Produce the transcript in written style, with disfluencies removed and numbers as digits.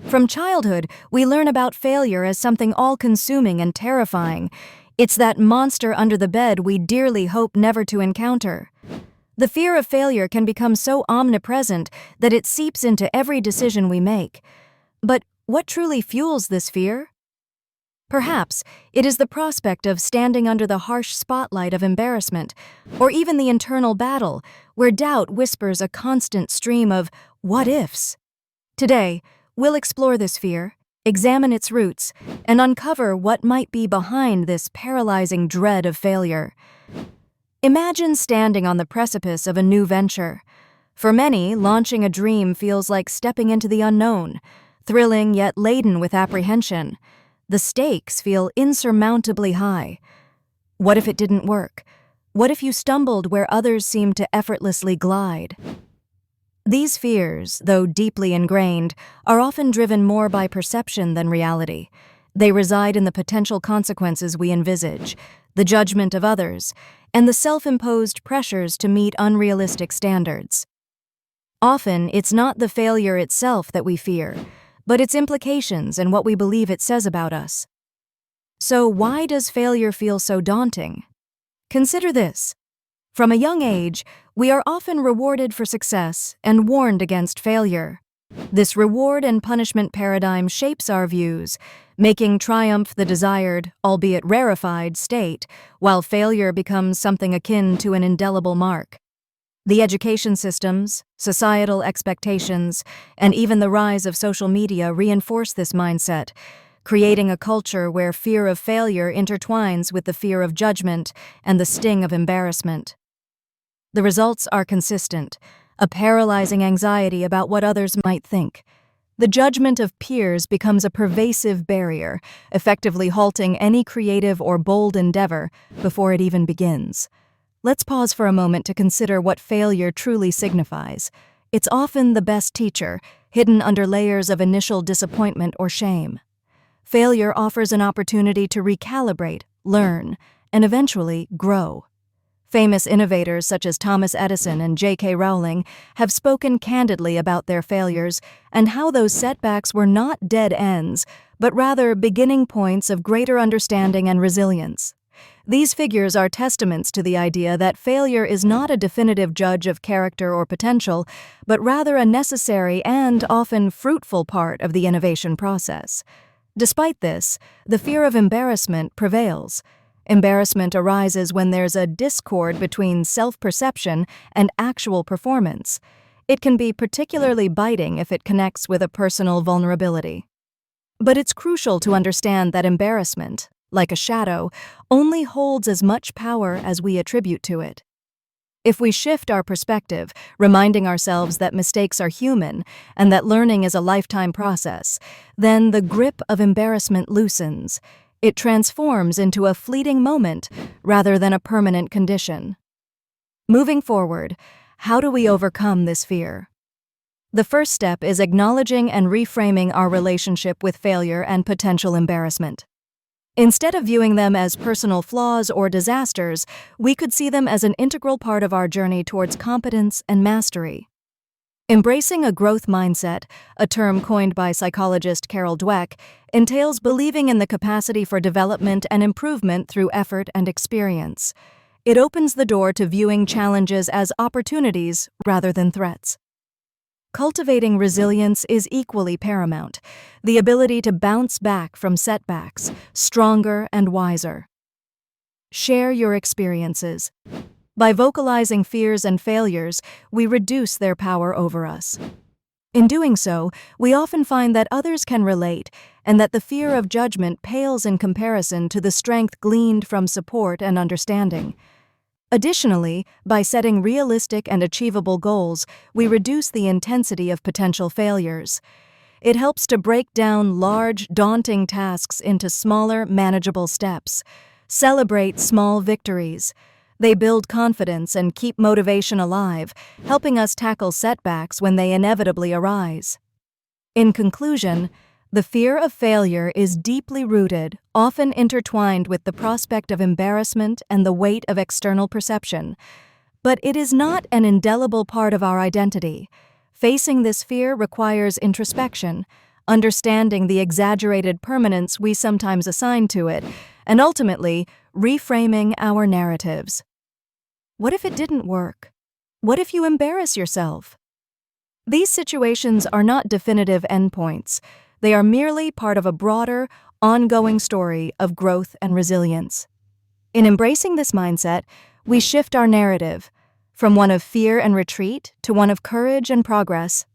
From childhood, we learn about failure as something all-consuming and terrifying. It's that monster under the bed we dearly hope never to encounter. The fear of failure can become so omnipresent that it seeps into every decision we make. But what truly fuels this fear? Perhaps it is the prospect of standing under the harsh spotlight of embarrassment, or even the internal battle where doubt whispers a constant stream of what-ifs. Today, we'll explore this fear, examine its roots, and uncover what might be behind this paralyzing dread of failure. Imagine standing on the precipice of a new venture. For many, launching a dream feels like stepping into the unknown, thrilling yet laden with apprehension. The stakes feel insurmountably high. What if it didn't work? What if you stumbled where others seemed to effortlessly glide? These fears, though deeply ingrained, are often driven more by perception than reality. They reside in the potential consequences we envisage, the judgment of others, and the self-imposed pressures to meet unrealistic standards. Often, it's not the failure itself that we fear, but its implications and what we believe it says about us. So why does failure feel so daunting? Consider this. From a young age, we are often rewarded for success and warned against failure. This reward and punishment paradigm shapes our views, making triumph the desired, albeit rarefied, state, while failure becomes something akin to an indelible mark. The education systems, societal expectations, and even the rise of social media reinforce this mindset, creating a culture where fear of failure intertwines with the fear of judgment and the sting of embarrassment. The results are consistent, a paralyzing anxiety about what others might think. The judgment of peers becomes a pervasive barrier, effectively halting any creative or bold endeavor before it even begins. Let's pause for a moment to consider what failure truly signifies. It's often the best teacher, hidden under layers of initial disappointment or shame. Failure offers an opportunity to recalibrate, learn, and eventually grow. Famous innovators such as Thomas Edison and J.K. Rowling have spoken candidly about their failures and how those setbacks were not dead ends, but rather beginning points of greater understanding and resilience. These figures are testaments to the idea that failure is not a definitive judge of character or potential, but rather a necessary and often fruitful part of the innovation process. Despite this, the fear of embarrassment prevails. Embarrassment arises when there's a discord between self-perception and actual performance. It can be particularly biting if it connects with a personal vulnerability. But it's crucial to understand that embarrassment, like a shadow, only holds as much power as we attribute to it. If we shift our perspective, reminding ourselves that mistakes are human and that learning is a lifetime process, then the grip of embarrassment loosens. It transforms into a fleeting moment rather than a permanent condition. Moving forward, how do we overcome this fear? The first step is acknowledging and reframing our relationship with failure and potential embarrassment. Instead of viewing them as personal flaws or disasters, we could see them as an integral part of our journey towards competence and mastery. Embracing a growth mindset, a term coined by psychologist Carol Dweck, entails believing in the capacity for development and improvement through effort and experience. It opens the door to viewing challenges as opportunities rather than threats. Cultivating resilience is equally paramount, the ability to bounce back from setbacks, stronger and wiser. Share your experiences. By vocalizing fears and failures, we reduce their power over us. In doing so, we often find that others can relate and that the fear of judgment pales in comparison to the strength gleaned from support and understanding. Additionally, by setting realistic and achievable goals, we reduce the intensity of potential failures. It helps to break down large, daunting tasks into smaller, manageable steps. Celebrate small victories. They build confidence and keep motivation alive, helping us tackle setbacks when they inevitably arise. In conclusion, the fear of failure is deeply rooted, often intertwined with the prospect of embarrassment and the weight of external perception. But it is not an indelible part of our identity. Facing this fear requires introspection, understanding the exaggerated permanence we sometimes assign to it, and ultimately, reframing our narratives. What if it didn't work? What if you embarrass yourself? These situations are not definitive endpoints. They are merely part of a broader, ongoing story of growth and resilience. In embracing this mindset, we shift our narrative from one of fear and retreat to one of courage and progress.